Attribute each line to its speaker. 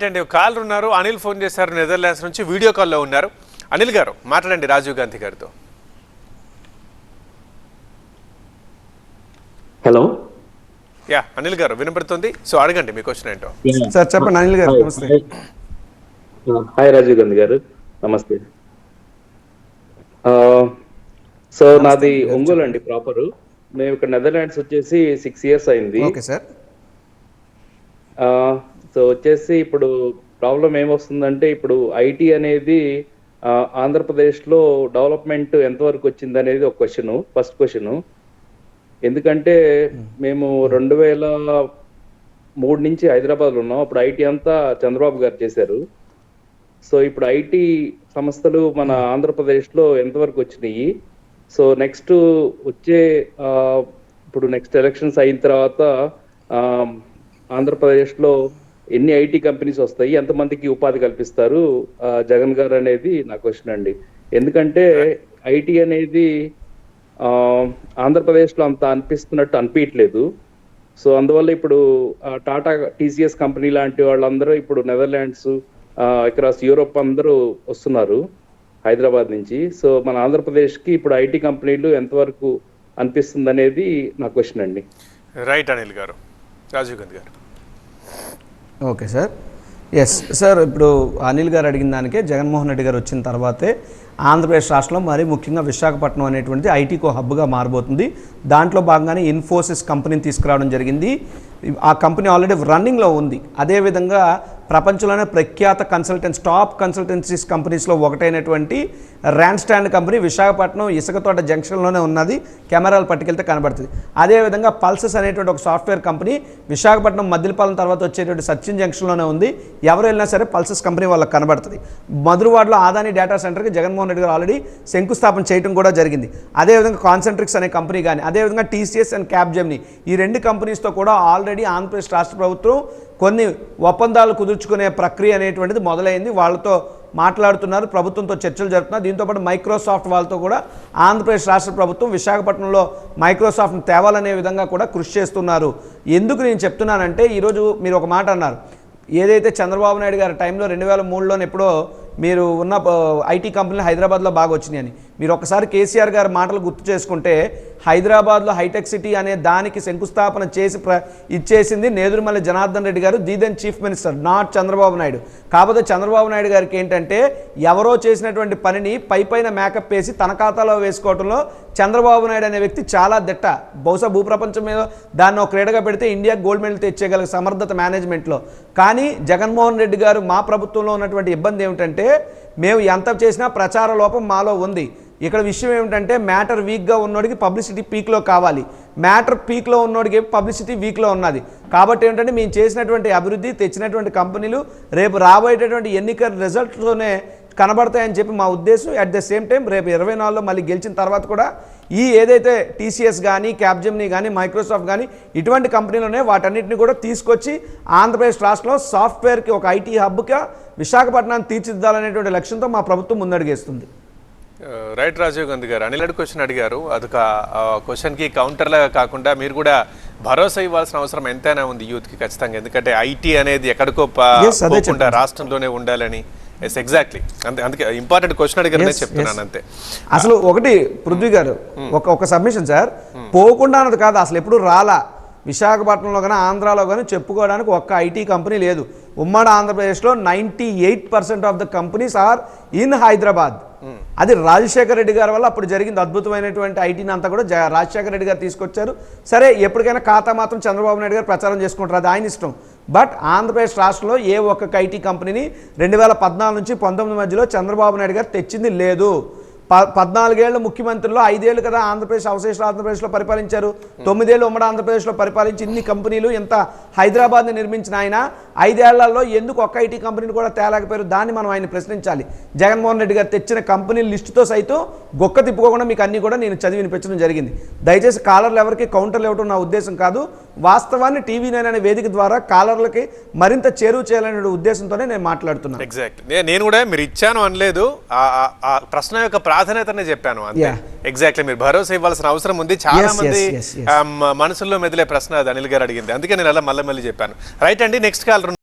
Speaker 1: అండి కాల్ ఉన్నారు. అనిల్ ఫోన్ చేశారు, నెదర్లాండ్స్ నుంచి వీడియో కాల్లో ఉన్నారు. అనిల్ గారు మాట్లాడండి రాజీవ్ గాంధీ గారితో.
Speaker 2: హలో
Speaker 1: యా అనిల్ గారు వినపడుతుంది. సో అడగండి మీ క్వశ్చన్ ఏంటో.
Speaker 3: సార్ చెప్పండి అనిల్ గారు. నమస్తే.
Speaker 2: హాయ్ రాజీవ్ గాంధీ గారు, నమస్తే. సో నాది ఒంగోలు అండి ప్రాపర్. మేము ఇక్కడ నెదర్లాండ్స్ వచ్చేసి 6 years అయింది.
Speaker 3: Okay sir.
Speaker 2: సో వచ్చేసి ఇప్పుడు ప్రాబ్లం ఏమొస్తుందంటే, ఇప్పుడు ఐటీ అనేది ఆంధ్రప్రదేశ్లో డెవలప్మెంట్ ఎంతవరకు వచ్చింది అనేది ఒక క్వశ్చన్, ఫస్ట్ క్వశ్చన్. ఎందుకంటే మేము 2003 నుంచి హైదరాబాద్లో ఉన్నాం. అప్పుడు ఐటీ అంతా చంద్రబాబు గారు చేశారు. సో ఇప్పుడు ఐటీ సంస్థలు మన ఆంధ్రప్రదేశ్లో ఎంతవరకు వచ్చినాయి? సో నెక్స్ట్ వచ్చే ఇప్పుడు నెక్స్ట్ ఎలక్షన్స్ అయిన తర్వాత ఆంధ్రప్రదేశ్లో ఎన్ని ఐటీ కంపెనీస్ వస్తాయి, ఎంతమందికి ఉపాధి కల్పిస్తారు జగన్ గారు అనేది నా క్వశ్చన్ అండి. ఎందుకంటే ఐటీ అనేది ఆంధ్రప్రదేశ్లో అంత అనిపిస్తున్నట్టు అనిపించట్లేదు. సో అందువల్ల ఇప్పుడు టాటా టీసీఎస్ కంపెనీ లాంటి వాళ్ళందరూ ఇప్పుడు నెదర్లాండ్స్, అక్రాస్ యూరోప్ అందరూ వస్తున్నారు హైదరాబాద్ నుంచి. సో మన ఆంధ్రప్రదేశ్కి ఇప్పుడు ఐటీ కంపెనీలు ఎంతవరకు అనిపిస్తుంది అనేది నా క్వశ్చన్ అండి.
Speaker 1: రైట్ అనిల్ గారు. రాజీవ్ గాంధీ గారు.
Speaker 3: Okay sir. ఎస్ సార్, ఇప్పుడు అనిల్ గారు అడిగిన దానికే జగన్మోహన్ రెడ్డి గారు వచ్చిన తర్వాతే ఆంధ్రప్రదేశ్ రాష్ట్రంలో మరీ ముఖ్యంగా విశాఖపట్నం అనేటువంటిది ఐటీకో హబ్గా మారబోతుంది. దాంట్లో భాగంగానే ఇన్ఫోసిస్ కంపెనీని తీసుకురావడం జరిగింది. ఆ కంపెనీ ఆల్రెడీ రన్నింగ్లో ఉంది. అదేవిధంగా ప్రపంచంలోనే ప్రఖ్యాత టాప్ కన్సల్టెన్సీస్ కంపెనీస్లో ఒకటైనటువంటి Randstad company Visakhapatnam Isukathota జంక్షన్లోనే ఉన్నది. కెమెరాలు పట్టుకెళ్తే కనబడుతుంది. అదేవిధంగా పల్సెస్ అనేటువంటి ఒక సాఫ్ట్వేర్ కంపెనీ విశాఖపట్నం మద్దిలపాలెం తర్వాత వచ్చేటువంటి సచిన్ జంక్షన్లోనే ఉంది. ఎవరు వెళ్ళినా సరే పల్సెస్ కంపెనీ వాళ్ళకి కనబడుతుంది. మధురవాడలో ఆదాని డేటా సెంటర్కి జగన్మోహన్ రెడ్డి గారు ఆల్రెడీ శంకుస్థాపన చేయడం కూడా జరిగింది. అదేవిధంగా కాన్సెంట్రిక్స్ అనే కంపెనీ కానీ, అదేవిధంగా టీసీఎస్ అండ్ క్యాప్జెమిని, ఈ 2 కంపెనీస్తో కూడా ఆల్రెడీ ఆంధ్రప్రదేశ్ రాష్ట్ర ప్రభుత్వం కొన్ని ఒప్పందాలు కుదుర్చుకునే ప్రక్రియ అనేటువంటిది మొదలైంది. వాళ్ళతో మాట్లాడుతున్నారు, ప్రభుత్వంతో చర్చలు జరుపుతున్నారు. దీంతోపాటు మైక్రోసాఫ్ట్ వాళ్ళతో కూడా ఆంధ్రప్రదేశ్ రాష్ట్ర ప్రభుత్వం విశాఖపట్నంలో మైక్రోసాఫ్ట్ని తేవాలనే విధంగా కూడా కృషి చేస్తున్నారు. ఎందుకు నేను చెప్తున్నానంటే, ఈరోజు మీరు ఒక మాట అన్నారు, ఏదైతే చంద్రబాబు నాయుడు గారి టైంలో 2003లోనే ఎప్పుడో మీరు ఉన్న ఐటీ కంపెనీలు హైదరాబాద్లో బాగా వచ్చినాయని, మీరు ఒకసారి కేసీఆర్ గారి మాటలు గుర్తు చేసుకుంటే, హైదరాబాద్లో హైటెక్ సిటీ అనే దానికి శంకుస్థాపన చేసి ఇచ్చేసింది నేదురుమల్లి జనార్దన్ రెడ్డి గారు, the then chief minister, not Chandrababu Naidu. కాకపోతే చంద్రబాబు నాయుడు గారికి ఏంటంటే, ఎవరో చేసినటువంటి పనిని పైన మేకప్ వేసి తన ఖాతాలో వేసుకోవడంలో చంద్రబాబు నాయుడు అనే వ్యక్తి చాలా దిట్ట. బహుశా భూప్రపంచం మీద దాన్ని ఒక క్రీడగా పెడితే ఇండియా గోల్డ్ మెడల్ తెచ్చేయగల సమర్థత మేనేజ్మెంట్లో. కానీ జగన్మోహన్ రెడ్డి గారు, మా ప్రభుత్వంలో ఉన్నటువంటి ఇబ్బంది ఏమిటంటే, మేము ఎంత చేసినా ప్రచార లోపం మాలో ఉంది. ఇక్కడ విషయం ఏమిటంటే, మ్యాటర్ వీక్గా ఉన్నోడికి పబ్లిసిటీ పీక్లో కావాలి, మ్యాటర్ పీక్లో ఉన్నోడికి పబ్లిసిటీ వీక్లో ఉన్నది. కాబట్టి ఏంటంటే, మేము చేసినటువంటి అభివృద్ధి, తెచ్చినటువంటి కంపెనీలు రేపు రాబోయేటటువంటి ఎన్నికల రిజల్ట్తోనే కనబడతాయని చెప్పి మా ఉద్దేశం. అట్ ద సేమ్ టైం రేపు 24లో మళ్ళీ గెలిచిన తర్వాత కూడా ఈ ఏదైతే టీసీఎస్ కానీ, క్యాప్జెమిని కానీ, మైక్రోసాఫ్ట్ కానీ ఇటువంటి కంపెనీలోనే వాటన్నిటిని కూడా తీసుకొచ్చి ఆంధ్రప్రదేశ్ రాష్ట్రంలో సాఫ్ట్వేర్కి ఒక ఐటీ హబ్గా విశాఖపట్నాన్ని తీర్చిదిద్దాలనేటువంటి లక్ష్యంతో మా ప్రభుత్వం ముందడుగేస్తుంది.
Speaker 1: రైట్ రాజీవ్ గాంధీ గారు. అనిల్ క్వశ్చన్ అడిగారు. అదొక క్వశ్చన్కి కౌంటర్లాగా కాకుండా మీరు కూడా భరోసా ఇవ్వాల్సిన అవసరం ఎంతైనా ఉంది యూత్కి ఖచ్చితంగా. ఎందుకంటే ఐటీ అనేది ఎక్కడికో పోకుండా రాష్ట్రంలోనే ఉండాలని. ఎస్ ఎగ్జాక్ట్లీ, అందుకే ఇంపార్టెంట్ క్వశ్చన్ అడిగారనే చెప్తున్నాను అంతే.
Speaker 3: అసలు ఒకటి పృథ్వీ గారు, ఒక సబ్మిషన్ సార్, పోకుండా అన్నది కాదు, అసలు ఎప్పుడు రాలా. విశాఖపట్నంలో కానీ ఆంధ్రాలో కానీ చెప్పుకోవడానికి ఒక్క ఐటీ కంపెనీ లేదు. ఉమ్మడి ఆంధ్రప్రదేశ్లో 98% of the companies are in Hyderabad. అది రాజశేఖర రెడ్డి గారి వల్ల అప్పుడు జరిగింది. అద్భుతమైనటువంటి ఐటీని అంతా కూడా రాజశేఖర రెడ్డి గారు తీసుకొచ్చారు. సరే, ఎప్పటికైనా ఖాతా మాత్రం చంద్రబాబు నాయుడు గారు ప్రచారం చేసుకుంటారు, అది ఆయన ఇష్టం. బట్ ఆంధ్రప్రదేశ్ రాష్ట్రంలో ఏ ఒక్క ఐటీ కంపెనీని 2014 నుంచి 19 మధ్యలో చంద్రబాబు నాయుడు గారు తెచ్చింది లేదు. 14 ఏళ్ళు ముఖ్యమంత్రుల్లో 5 ఏళ్ళు కదా ఆంధ్రప్రదేశ్, అవశేష ఆంధ్రప్రదేశ్లో పరిపాలించారు. 9 ఏళ్ళు ఉమ్మడి ఆంధ్రప్రదేశ్లో పరిపాలించి ఇన్ని కంపెనీలు, ఎంత హైదరాబాద్ని నిర్మించిన ఆయన 5 ఏళ్లలో ఎందుకు ఒక్క ఐటీ కంపెనీని కూడా తేలేకపోయారు? దాన్ని మనం ఆయన ప్రశ్నించాలి. జగన్మోహన్ రెడ్డి గారు తెచ్చిన కంపెనీల లిస్టుతో సైతం గొక్క తిప్పుకోకుండా మీకు అన్ని కూడా నేను చదివి వినిపించడం జరిగింది. దయచేసి కాలర్లు ఎవరికి కౌంటర్లు ఇవ్వడం నా ఉద్దేశం కాదు. వాస్తవాన్ని TV9 అనే వేదిక ద్వారా కాలర్లకి మరింత చేరువ చేయాలనే ఉద్దేశంతోనే నేను మాట్లాడుతున్నాను.
Speaker 1: ఎగ్జాక్ట్లీ, నేను కూడా మీరు ఇచ్చాను అనలేదు, ఆ ప్రశ్న యొక్క ప్రాధాన్యతనే చెప్పాను అంతే. ఎగ్జాక్ట్లీ, మీరు భరోసా ఇవ్వాల్సిన అవసరం ఉంది. చాలా మంది మనసుల్లో మెదిలే ప్రశ్న అది అనిల్ గారు అడిగింది, అందుకే నేను అలా మళ్ళీ చెప్పాను. రైట్ అండి, నెక్స్ట్ కాల్